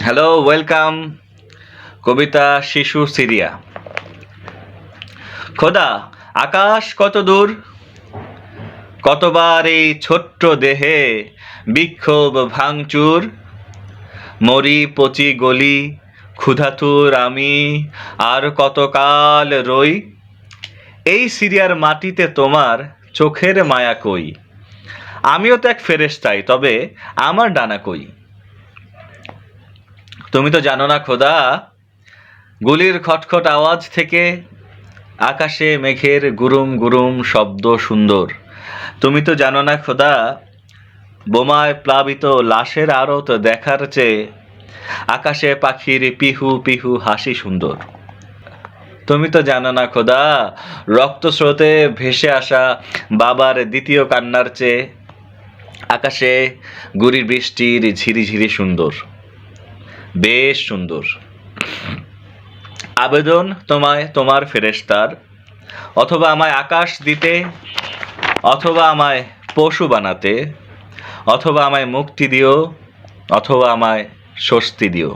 Hello, welcome. কবিতা শিশু Syria. খোদা, আকাশ কত দূর, কতবার এই ছোট্ট দেহে বিক্ষোভ ভাঙচুর, মরি পচি গলি ক্ষুধাতুর আমি, আর কতকাল রই এই সিরিয়ার মাটিতে, তোমার চোখের মায়া কই। আমিও তো এক ফেরেশতাই, তবে আমার ডানা কই। তুমি তো জানো না খোদা, গুলির খটখট আওয়াজ থেকে আকাশে মেঘের গুরুম গুরুম শব্দ সুন্দর। তুমি তো জানো না খোদা, বোমায় প্লাবিত লাশের আড়ত দেখার চেয়ে আকাশে পাখির পিহু পিহু হাসি সুন্দর। তুমি তো জানো না খোদা, রক্তস্রোতে ভেসে আসা বাবার দ্বিতীয় কান্নার চেয়ে আকাশে গুড়ি বৃষ্টির ঝিরিঝিরি সুন্দর, বেশ সুন্দর। আবেদন তোমায় তোমার ফেরেশতার, অথবা আমায় আকাশ দিতে, অথবা আমায় পশু বানাতে, অথবা আমায় মুক্তি দিও, অথবা আমায় স্বস্তি দিও।